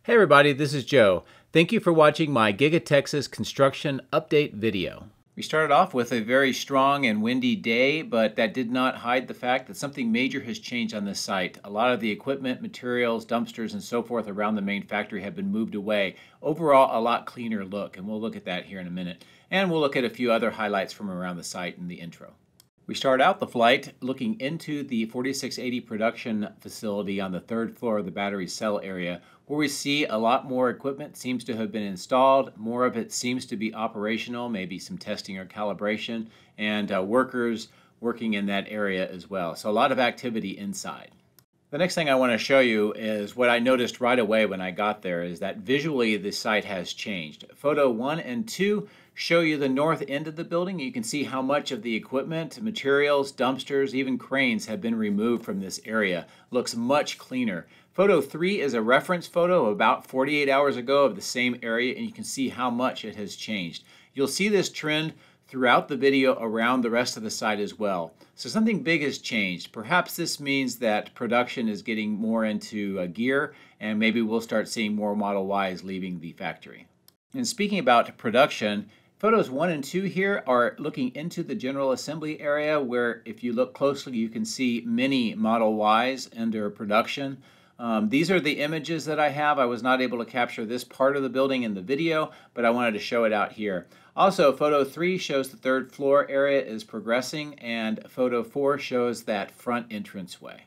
Hey everybody, this is Joe. Thank you for watching my Giga Texas construction update video. We started off with a very strong and windy day, but that did not hide the fact that something major has changed on this site. A lot of the equipment, materials, dumpsters, and so forth around the main factory have been moved away. Overall, a lot cleaner look, and we'll look at that here in a minute. And we'll look at a few other highlights from around the site in the intro. We start out the flight looking into the 4680 production facility on the third floor of the battery cell area, where we see a lot more equipment seems to have been installed. More of it seems to be operational, maybe some testing or calibration, and workers working in that area as well. So a lot of activity inside. The next thing I want to show you is what I noticed right away when I got there is that visually the site has changed. Photo 1 and 2 show you the north end of the building. You can see how much of the equipment, materials, dumpsters, even cranes have been removed from this area. Looks much cleaner. Photo 3 is a reference photo about 48 hours ago of the same area, and you can see how much it has changed. You'll see this trend throughout the video around the rest of the site as well. So something big has changed. Perhaps this means that production is getting more into gear, and maybe we'll start seeing more Model Ys leaving the factory. And speaking about production, photos 1 and 2 here are looking into the general assembly area, where if you look closely you can see many Model Ys under production. These are the images that I have. I was not able to capture this part of the building in the video, but I wanted to show it out here. Also, photo 3 shows the third floor area is progressing, and photo 4 shows that front entranceway.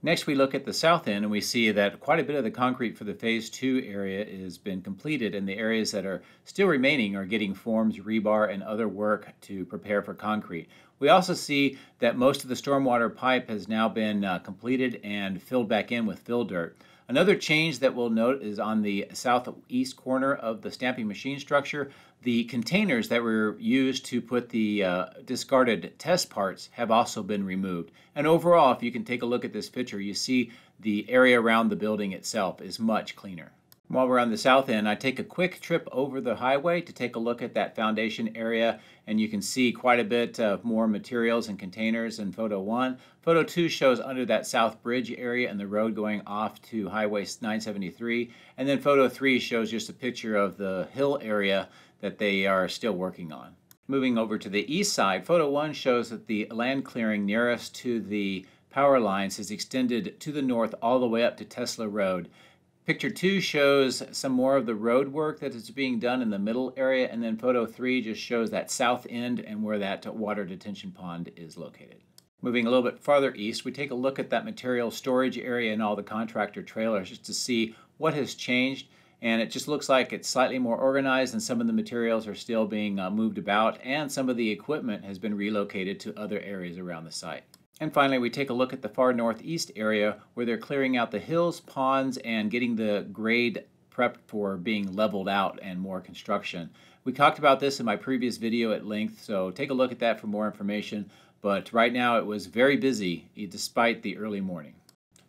Next, we look at the south end, and we see that quite a bit of the concrete for the phase 2 area has been completed, and the areas that are still remaining are getting forms, rebar, and other work to prepare for concrete. We also see that most of the stormwater pipe has now been completed and filled back in with fill dirt. Another change that we'll note is on the southeast corner of the stamping machine structure. The containers that were used to put the discarded test parts have also been removed. And overall, if you can take a look at this picture, you see the area around the building itself is much cleaner. While we're on the south end, I take a quick trip over the highway to take a look at that foundation area, and you can see quite a bit of more materials and containers in photo 1. Photo 2 shows under that south bridge area and the road going off to Highway 973, and then photo 3 shows just a picture of the hill area that they are still working on. Moving over to the east side, photo 1 shows that the land clearing nearest to the power lines is extended to the north all the way up to Tesla Road. Picture 2 shows some more of the road work that is being done in the middle area, and then photo 3 just shows that south end and where that water detention pond is located. Moving a little bit farther east, we take a look at that material storage area and all the contractor trailers just to see what has changed, and it just looks like it's slightly more organized, and some of the materials are still being moved about, and some of the equipment has been relocated to other areas around the site. And finally, we take a look at the far northeast area where they're clearing out the hills, ponds, and getting the grade prepped for being leveled out and more construction. We talked about this in my previous video at length, so take a look at that for more information. But right now it was very busy despite the early morning.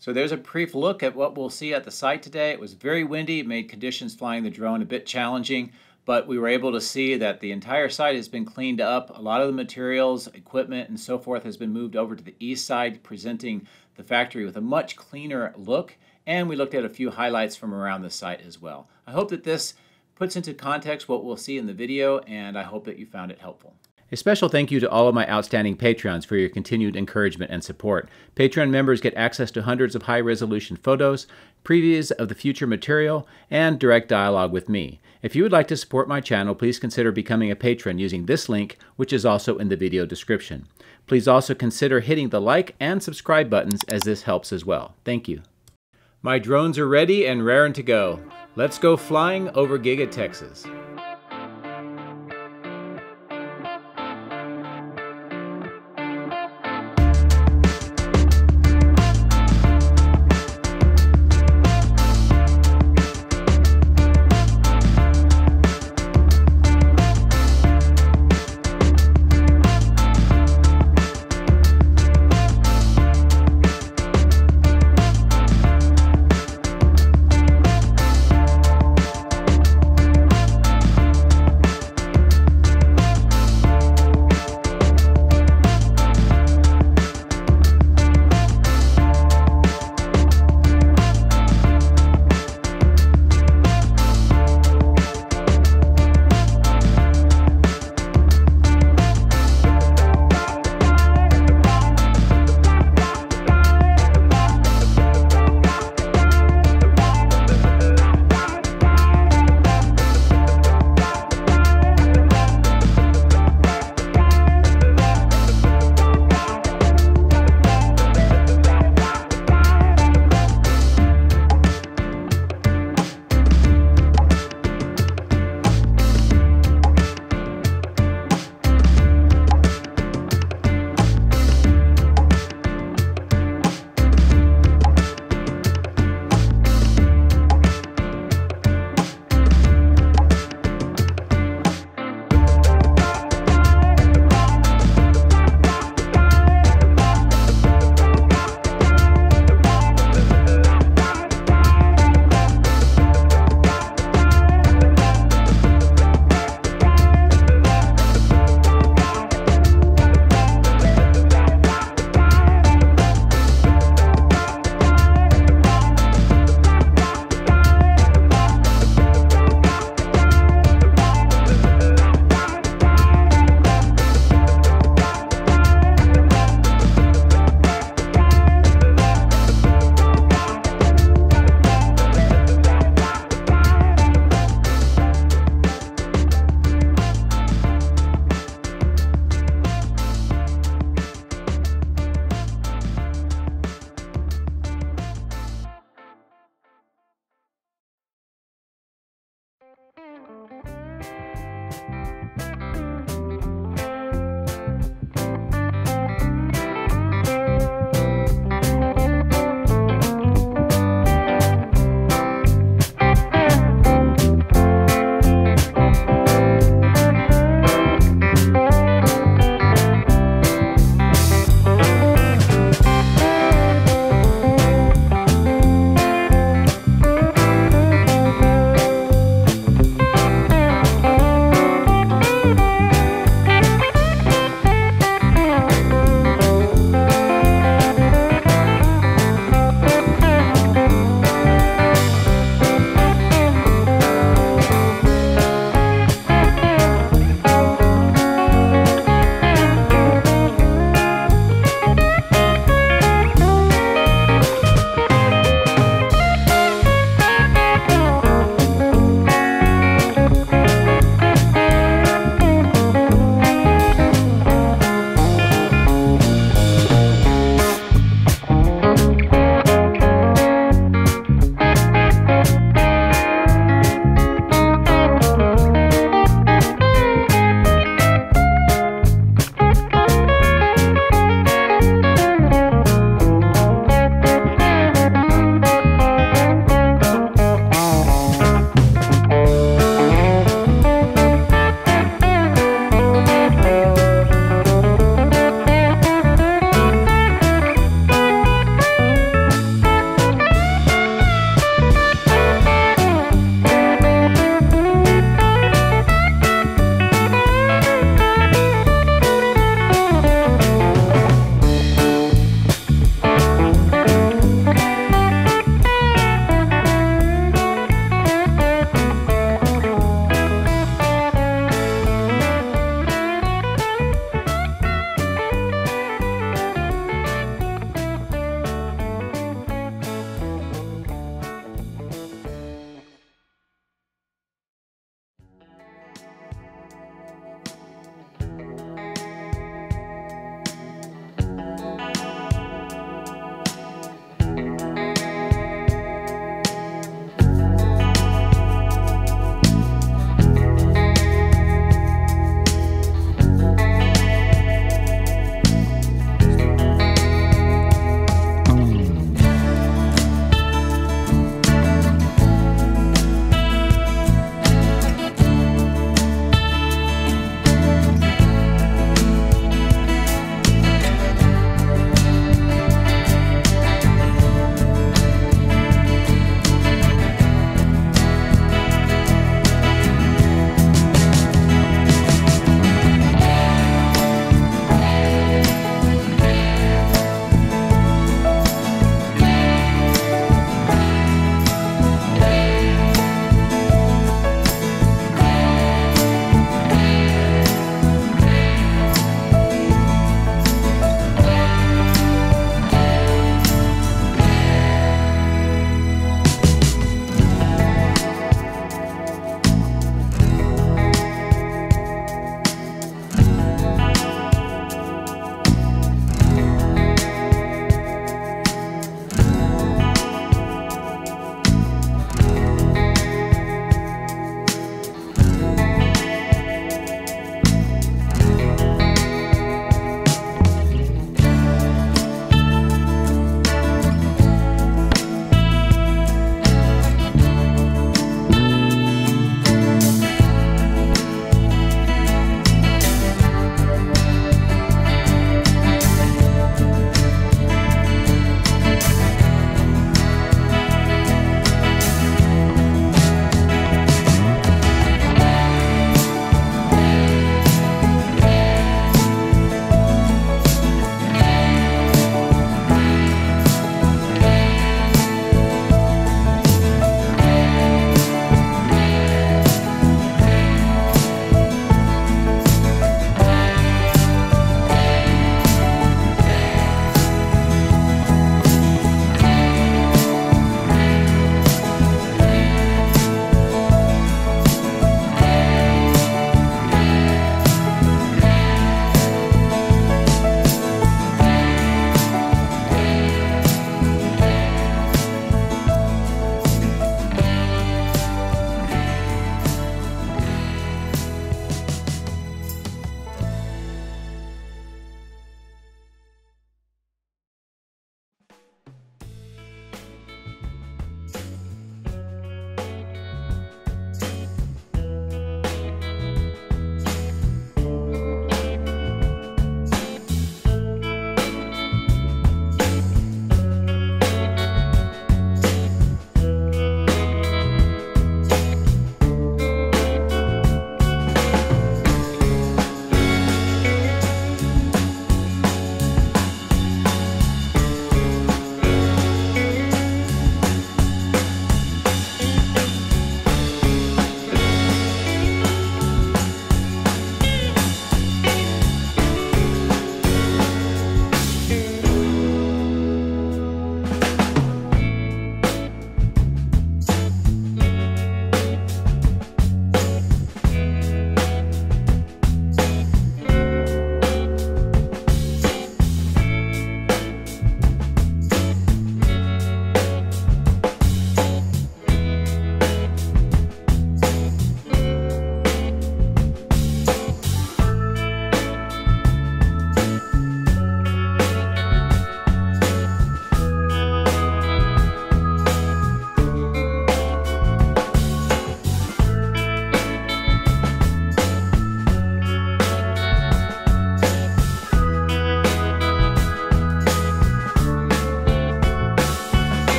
So there's a brief look at what we'll see at the site today. It was very windy. It made conditions flying the drone a bit challenging, but we were able to see that the entire site has been cleaned up. A lot of the materials, equipment, and so forth has been moved over to the east side, presenting the factory with a much cleaner look. And we looked at a few highlights from around the site as well. I hope that this puts into context what we'll see in the video, and I hope that you found it helpful. A special thank you to all of my outstanding Patreons for your continued encouragement and support. Patreon members get access to hundreds of high-resolution photos, previews of the future material, and direct dialogue with me. If you would like to support my channel, please consider becoming a patron using this link, which is also in the video description. Please also consider hitting the like and subscribe buttons, as this helps as well. Thank you. My drones are ready and raring to go. Let's go flying over Giga Texas.